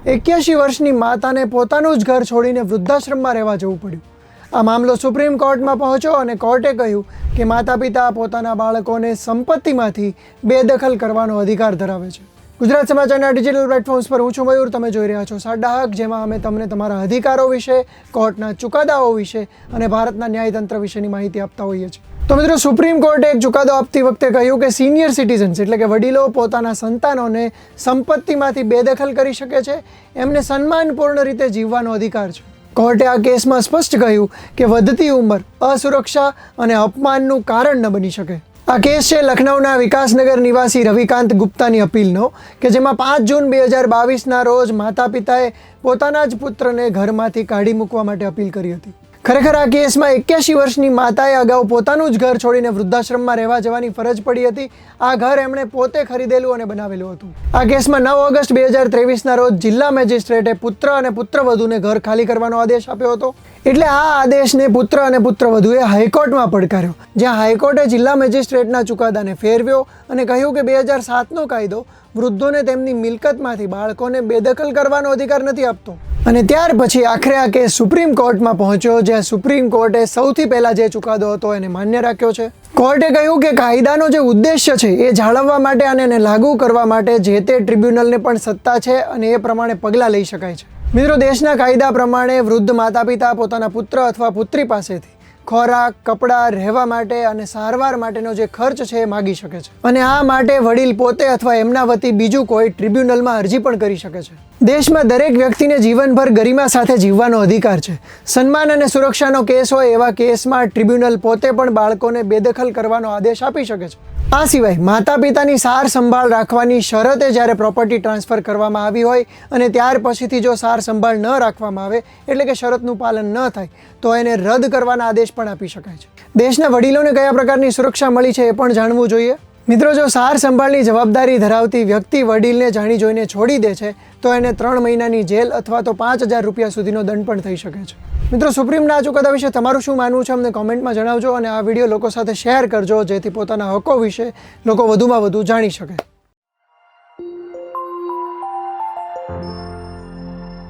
81 વર્ષની માતાને પોતાનું જ ઘર છોડીને વૃદ્ધાશ્રમમાં રહેવા જવું પડ્યું. આ મામલો સુપ્રીમ કોર્ટમાં પહોંચ્યો અને કોર્ટે કહ્યું કે માતા પિતા પોતાના બાળકોને સંપત્તિમાંથી બેદખલ કરવાનો અધિકાર ધરાવે છે. ગુજરાત સમાચારના ડિજિટલ પ્લેટફોર્મ્સ પર હું છું મયુર. તમે જોઈ રહ્યા છો સાડા હક, જેમાં અમે તમને તમારા અધિકારો વિશે, કોર્ટના ચુકાદાઓ વિશે અને ભારતના ન્યાયતંત્ર વિશેની માહિતી આપતા હોઈએ છીએ. તો મિત્રો, સુપ્રીમ કોર્ટે એક ચુકાદો આપતી વખતે કહ્યું કે સિનિયર સિટીઝન્સ એટલે કે વડીલો પોતાના સંતાનોને સંપત્તિમાંથી બેદખલ કરી શકે છે. એમને સન્માનપૂર્ણ રીતે જીવવાનો અધિકાર છે. કોર્ટે આ કેસમાં સ્પષ્ટ કહ્યું કે વધતી ઉંમર અસુરક્ષા અને અપમાનનું કારણ ન બની શકે. આ કેસ છે લખનૌના વિકાસનગર નિવાસી રવિકાંત ગુપ્તાની અપીલનો, કે જેમાં 5 જૂન 2022ના રોજ માતા પિતાએ પોતાના જ પુત્રને ઘરમાંથી કાઢી મૂકવા માટે અપીલ કરી હતી. ખરેખર આ કેસમાં 81 વર્ષની માતાએ અગાઉ પોતાનું જ ઘર છોડીને વૃદ્ધાશ્રમમાં રહેવા જવાની ફરજ પડી હતી. આ ઘર એમણે પોતે ખરીદેલું અને બનાવેલું હતું. આ કેસમાં 9 ઓગસ્ટ 2023ના રોજ જિલ્લા મેજિસ્ટ્રેટે પુત્ર અને પુત્રવધૂને ઘર ખાલી કરવાનો આદેશ આપ્યો હતો. એટલે આ આદેશને પુત્ર અને પુત્રવધૂએ હાઈકોર્ટમાં પડકાર્યો, જ્યાં હાઈકોર્ટે જિલ્લા મેજિસ્ટ્રેટના ચુકાદાને ફેરવ્યો અને કહ્યું કે 2007નો કાયદો વૃદ્ધોને તેમની મિલકતમાંથી બાળકોને બેદખલ કરવાનો અધિકાર નથી આપતો. અને ત્યાર પછી આખરે આ કેસ સુપ્રીમ કોર્ટમાં પહોંચ્યો, જ્યાં સુપ્રીમ કોર્ટે સૌથી પહેલા જે ચુકાદો હતો એને માન્ય રાખ્યો છે. કોર્ટે કહ્યું કે કાયદાનો જે ઉદ્દેશ્ય છે એ જાળવવા માટે અને એને લાગુ કરવા માટે જે તે ટ્રિબ્યુનલને પણ સત્તા છે અને એ પ્રમાણે પગલાં લઈ શકાય છે. મિત્રો, દેશના કાયદા પ્રમાણે વૃદ્ધ માતા પિતા પોતાના પુત્ર અથવા પુત્રી પાસેથી ખોરાક, કપડાં, રહેવા માટે અને સારવાર માટેનો જે ખર્ચ છે એ માગી શકે છે. અને આ માટે વડીલ પોતે અથવા એમના વતી બીજું કોઈ ટ્રિબ્યુનલમાં અરજી પણ કરી શકે છે. દેશમાં દરેક વ્યક્તિને જીવનભર ગરિમા સાથે જીવવાનો અધિકાર છે. સન્માન અને સુરક્ષાનો કેસ હોય એવા કેસમાં ટ્રિબ્યુનલ પોતે પણ બાળકોને બેદખલ કરવાનો આદેશ આપી શકે છે. આ સિવાય માતા પિતાની સાર સંભાળ રાખવાની શરતે જ્યારે પ્રોપર્ટી ટ્રાન્સફર કરવામાં આવી હોય અને ત્યાર પછીથી જો સાર સંભાળ ન રાખવામાં આવે, એટલે કે શરતનું પાલન ન થાય, તો એને રદ કરવાના આદેશ પણ આપી શકાય છે. દેશના વડીલોને કયા પ્રકારની સુરક્ષા મળી છે એ પણ જાણવું જોઈએ. મિત્રો, જો સાર સંભાળની જવાબદારી ધરાવતી વ્યક્તિ વડીલને જાણી જોઈને છોડી દે છે તો એને 3 મહિનાની જેલ અથવા તો 5,000 રૂપિયા સુધીનો દંડ પણ થઈ શકે છે. મિત્રો, સુપ્રીમના આ ચુકાદા વિશે તમારું શું માનવું છે અમને કોમેન્ટમાં જણાવજો અને આ વિડીયો લોકો સાથે શેર કરજો, જેથી પોતાના હકો વિશે લોકો વધુમાં વધુ જાણી શકે.